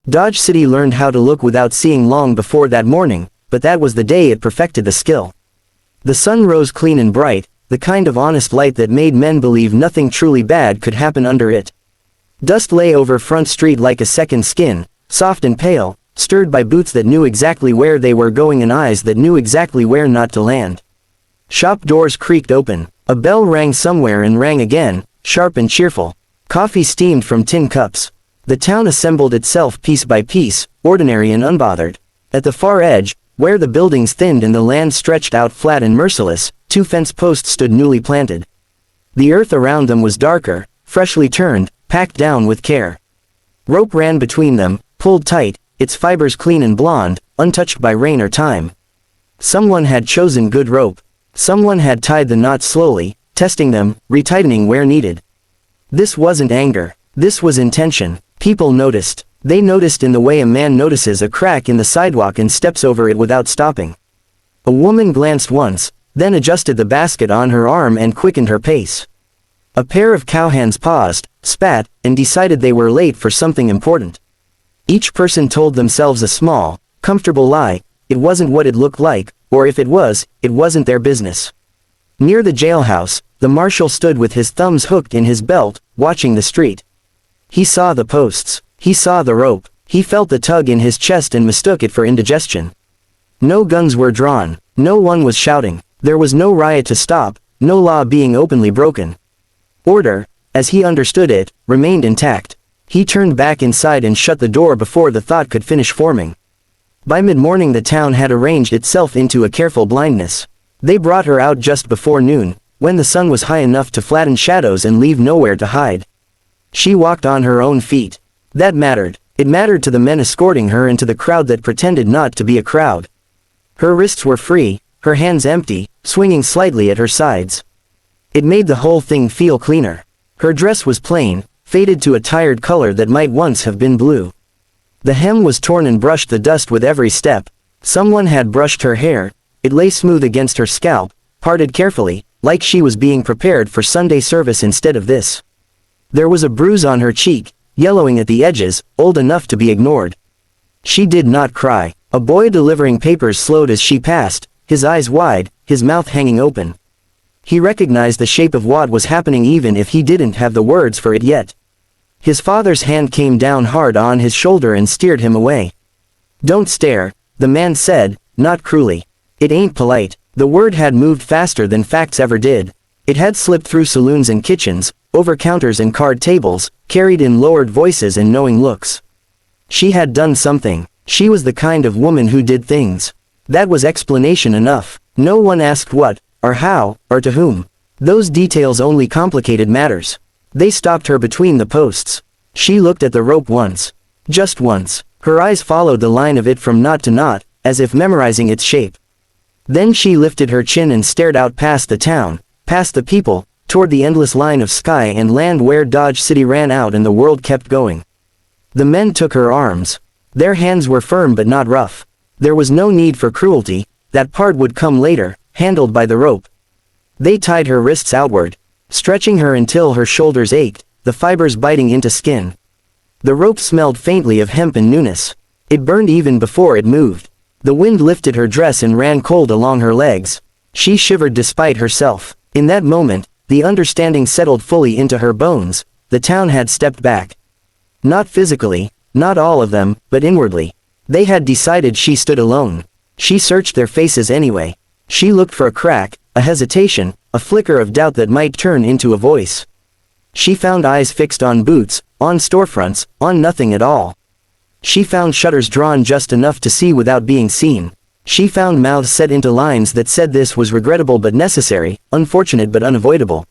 Dodge City learned how to look without seeing long before that morning, but that was the day it perfected the skill. The sun rose clean and bright, the kind of honest light that made men believe nothing truly bad could happen under it. Dust lay over Front Street like a second skin, soft and pale, stirred by boots that knew exactly where they were going and eyes that knew exactly where not to land. Shop doors creaked open, a bell rang somewhere and rang again, sharp and cheerful. Coffee steamed from tin cups. The town assembled itself piece by piece, ordinary and unbothered. At the far edge, where the buildings thinned and the land stretched out flat and merciless, 2 fence posts stood newly planted. The earth around them was darker, freshly turned, packed down with care. Rope ran between them, pulled tight, its fibers clean and blonde, untouched by rain or time. Someone had chosen good rope. Someone had tied the knots slowly, testing them, retightening where needed. This wasn't anger. This was intention. People noticed. They noticed in the way a man notices a crack in the sidewalk and steps over it without stopping. A woman glanced once, then adjusted the basket on her arm and quickened her pace. A pair of cowhands paused, spat, and decided they were late for something important. Each person told themselves a small, comfortable lie. It wasn't what it looked like, or if it was, it wasn't their business. Near the jailhouse, the marshal stood with his thumbs hooked in his belt, watching the street. He saw the posts. He saw the rope. He felt the tug in his chest and mistook it for indigestion. No guns were drawn. No one was shouting. There was no riot to stop, no law being openly broken. Order, as he understood it, remained intact. He turned back inside and shut the door before the thought could finish forming. By mid-morning the town had arranged itself into a careful blindness. They brought her out just before noon, when the sun was high enough to flatten shadows and leave nowhere to hide. She walked on her own feet. That mattered. It mattered to the men escorting her and to the crowd that pretended not to be a crowd. Her wrists were free, her hands empty, swinging slightly at her sides. It made the whole thing feel cleaner. Her dress was plain, faded to a tired color that might once have been blue. The hem was torn and brushed the dust with every step. Someone had brushed her hair. It lay smooth against her scalp, parted carefully, like she was being prepared for Sunday service instead of this. There was a bruise on her cheek, yellowing at the edges, old enough to be ignored. She did not cry. A boy delivering papers slowed as she passed, his eyes wide, his mouth hanging open. He recognized the shape of what was happening even if he didn't have the words for it yet. His father's hand came down hard on his shoulder and steered him away. "Don't stare," the man said, not cruelly. "It ain't polite." The word had moved faster than facts ever did. It had slipped through saloons and kitchens, over counters and card tables, carried in lowered voices and knowing looks. She had done something. She was the kind of woman who did things. That was explanation enough. No one asked what, or how, or to whom. Those details only complicated matters. They stopped her between the posts. She looked at the rope once. Just once. Her eyes followed the line of it from knot to knot, as if memorizing its shape. Then she lifted her chin and stared out past the town, past the people, toward the endless line of sky and land where Dodge City ran out and the world kept going. The men took her arms. Their hands were firm but not rough. There was no need for cruelty. That part would come later, handled by the rope. They tied her wrists outward, stretching her until her shoulders ached, the fibers biting into skin. The rope smelled faintly of hemp and newness. It burned even before it moved. The wind lifted her dress and ran cold along her legs. She shivered despite herself. In that moment, the understanding settled fully into her bones. The town had stepped back. Not physically, not all of them, but inwardly. They had decided she stood alone. She searched their faces anyway. She looked for a crack, a hesitation, a flicker of doubt that might turn into a voice. She found eyes fixed on boots, on storefronts, on nothing at all. She found shutters drawn just enough to see without being seen. She found mouths set into lines that said this was regrettable but necessary, unfortunate but unavoidable.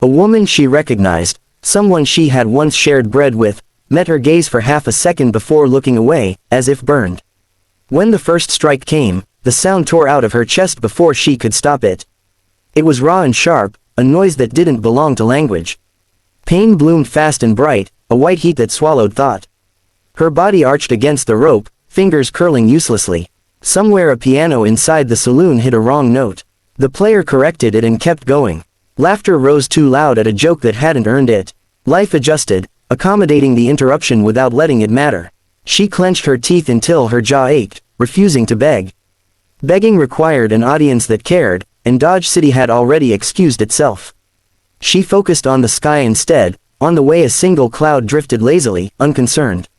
A woman she recognized, someone she had once shared bread with, met her gaze for half a second before looking away, as if burned. When the first strike came, the sound tore out of her chest before she could stop it. It was raw and sharp, a noise that didn't belong to language. Pain bloomed fast and bright, a white heat that swallowed thought. Her body arched against the rope, fingers curling uselessly. Somewhere a piano inside the saloon hit a wrong note. The player corrected it and kept going. Laughter rose too loud at a joke that hadn't earned it. Life adjusted, accommodating the interruption without letting it matter. She clenched her teeth until her jaw ached, refusing to beg. Begging required an audience that cared, and Dodge City had already excused itself. She focused on the sky instead, on the way a single cloud drifted lazily, unconcerned.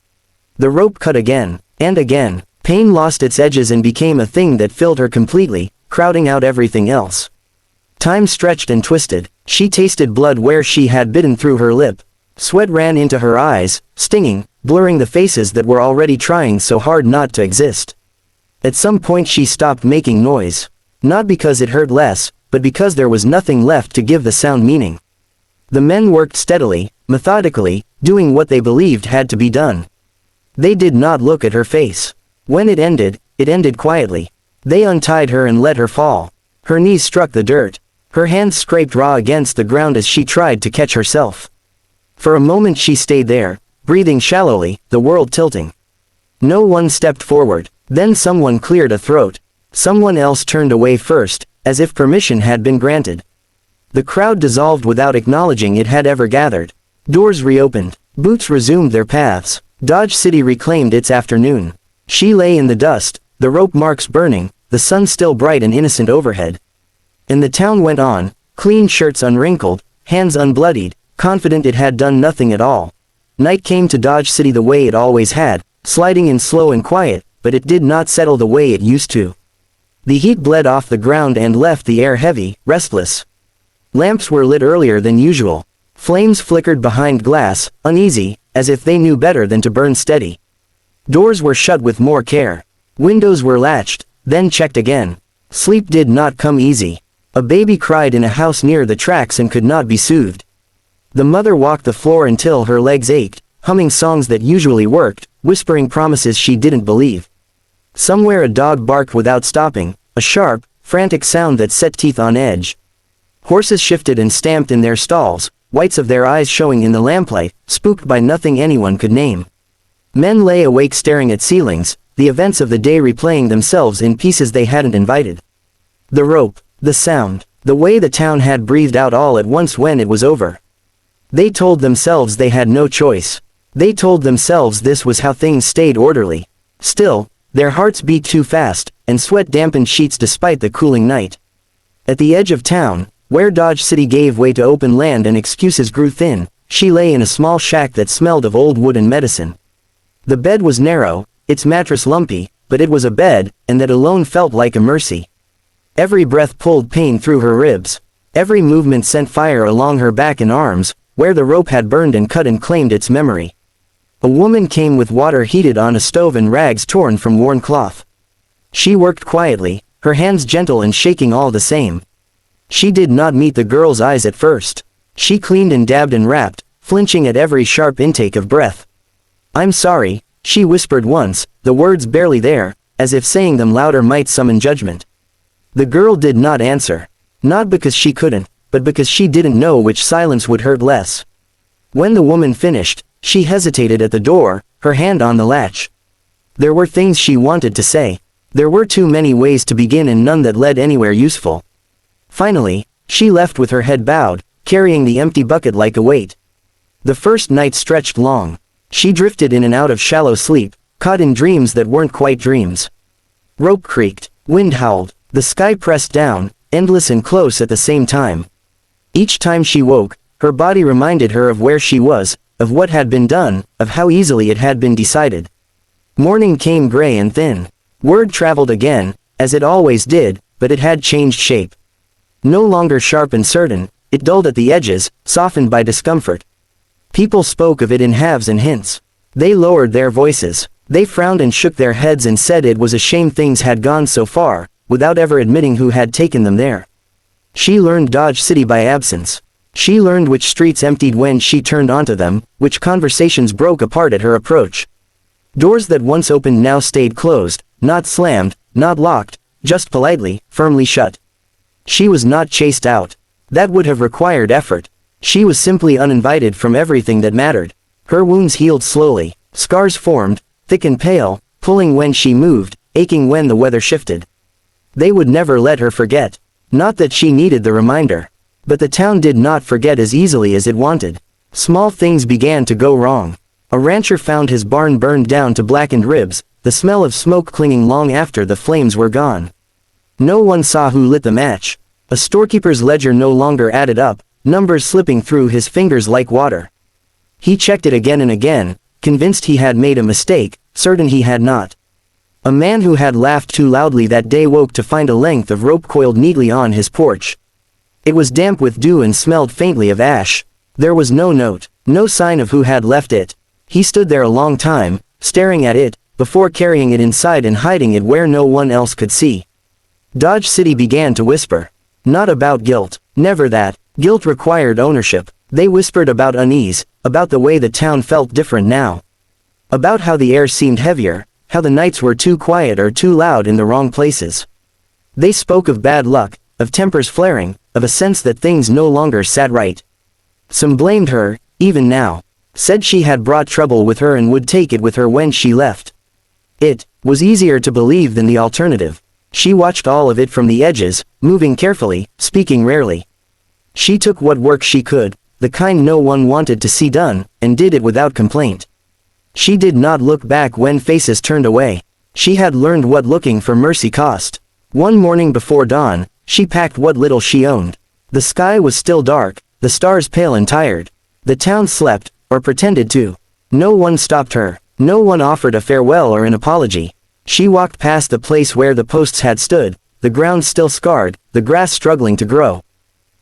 The rope cut again, and again. Pain lost its edges and became a thing that filled her completely, crowding out everything else. Time stretched and twisted. She tasted blood where she had bitten through her lip. Sweat ran into her eyes, stinging, blurring the faces that were already trying so hard not to exist. At some point she stopped making noise. Not because it hurt less, but because there was nothing left to give the sound meaning. The men worked steadily, methodically, doing what they believed had to be done. They did not look at her face. When it ended quietly. They untied her and let her fall. Her knees struck the dirt. Her hands scraped raw against the ground as she tried to catch herself. For a moment she stayed there, breathing shallowly, the world tilting. No one stepped forward. Then someone cleared a throat. Someone else turned away first, as if permission had been granted. The crowd dissolved without acknowledging it had ever gathered. Doors reopened. Boots resumed their paths. Dodge City reclaimed its afternoon. She lay in the dust, the rope marks burning, the sun still bright and innocent overhead. And the town went on, clean shirts unwrinkled, hands unbloodied, confident it had done nothing at all. Night came to Dodge City the way it always had, sliding in slow and quiet, but it did not settle the way it used to. The heat bled off the ground and left the air heavy, restless. Lamps were lit earlier than usual. Flames flickered behind glass, uneasy, as if they knew better than to burn steady. Doors were shut with more care. Windows were latched, then checked again. Sleep did not come easy. A baby cried in a house near the tracks and could not be soothed. The mother walked the floor until her legs ached, humming songs that usually worked, whispering promises she didn't believe. Somewhere a dog barked without stopping, a sharp, frantic sound that set teeth on edge. Horses shifted and stamped in their stalls, whites of their eyes showing in the lamplight, spooked by nothing anyone could name. Men lay awake staring at ceilings, the events of the day replaying themselves in pieces they hadn't invited. The rope, the sound, the way the town had breathed out all at once when it was over. They told themselves they had no choice. They told themselves this was how things stayed orderly. Still, their hearts beat too fast, and sweat dampened sheets despite the cooling night. At the edge of town, where Dodge City gave way to open land and excuses grew thin, she lay in a small shack that smelled of old wood and medicine. The bed was narrow, its mattress lumpy, but it was a bed, and that alone felt like a mercy. Every breath pulled pain through her ribs. Every movement sent fire along her back and arms, where the rope had burned and cut and claimed its memory. A woman came with water heated on a stove and rags torn from worn cloth. She worked quietly, her hands gentle and shaking all the same. She did not meet the girl's eyes at first. She cleaned and dabbed and wrapped, flinching at every sharp intake of breath. "I'm sorry," she whispered once, the words barely there, as if saying them louder might summon judgment. The girl did not answer. Not because she couldn't, but because she didn't know which silence would hurt less. When the woman finished, she hesitated at the door, her hand on the latch. There were things she wanted to say. There were too many ways to begin and none that led anywhere useful. Finally, she left with her head bowed, carrying the empty bucket like a weight. The first night stretched long. She drifted in and out of shallow sleep, caught in dreams that weren't quite dreams. Rope creaked, wind howled, the sky pressed down, endless and close at the same time. Each time she woke, her body reminded her of where she was, of what had been done, of how easily it had been decided. Morning came gray and thin. Word traveled again, as it always did, but it had changed shape. No longer sharp and certain, it dulled at the edges, softened by discomfort. People spoke of it in halves and hints. They lowered their voices. They frowned and shook their heads and said it was a shame things had gone so far, without ever admitting who had taken them there. She learned Dodge City by absence. She learned which streets emptied when she turned onto them, which conversations broke apart at her approach. Doors that once opened now stayed closed, not slammed, not locked, just politely, firmly shut. She was not chased out. That would have required effort. She was simply uninvited from everything that mattered. Her wounds healed slowly. Scars formed, thick and pale, pulling when she moved, aching when the weather shifted. They would never let her forget. Not that she needed the reminder. But the town did not forget as easily as it wanted. Small things began to go wrong. A rancher found his barn burned down to blackened ribs, the smell of smoke clinging long after the flames were gone. No one saw who lit the match. A storekeeper's ledger no longer added up, numbers slipping through his fingers like water. He checked it again and again, convinced he had made a mistake, certain he had not. A man who had laughed too loudly that day woke to find a length of rope coiled neatly on his porch. It was damp with dew and smelled faintly of ash. There was no note, no sign of who had left it. He stood there a long time, staring at it, before carrying it inside and hiding it where no one else could see. Dodge City began to whisper. Not about guilt, never that. Guilt required ownership. They whispered about unease, about the way the town felt different now. About how the air seemed heavier, how the nights were too quiet or too loud in the wrong places. They spoke of bad luck, of tempers flaring, of a sense that things no longer sat right. Some blamed her, even now. Said she had brought trouble with her and would take it with her when she left. It was easier to believe than the alternative. She watched all of it from the edges, moving carefully, speaking rarely. She took what work she could, the kind no one wanted to see done, and did it without complaint. She did not look back when faces turned away. She had learned what looking for mercy cost. One morning before dawn, she packed what little she owned. The sky was still dark, the stars pale and tired. The town slept, or pretended to. No one stopped her. No one offered a farewell or an apology. She walked past the place where the posts had stood, the ground still scarred, the grass struggling to grow.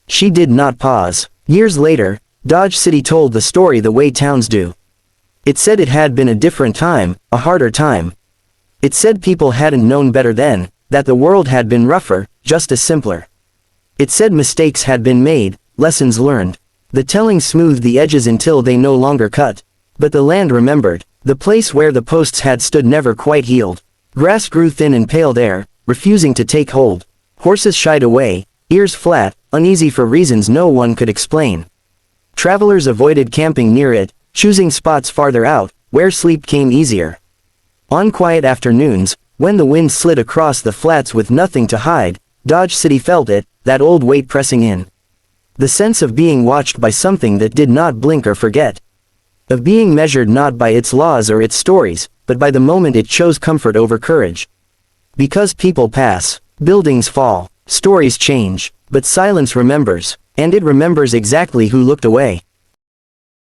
She did not pause. Years later, Dodge City told the story the way towns do. It said it had been a different time, a harder time. It said people hadn't known better then, that the world had been rougher, just as simpler. It said mistakes had been made, lessons learned. The telling smoothed the edges until they no longer cut. But the land remembered. The place where the posts had stood never quite healed. Grass grew thin and pale there, refusing to take hold. Horses shied away, ears flat, uneasy for reasons no one could explain. Travelers avoided camping near it, choosing spots farther out, where sleep came easier. On quiet afternoons, when the wind slid across the flats with nothing to hide, Dodge City felt it, that old weight pressing in. The sense of being watched by something that did not blink or forget. Of being measured not by its laws or its stories, but by the moment it chose comfort over courage. Because people pass, buildings fall, stories change, but silence remembers, and it remembers exactly who looked away.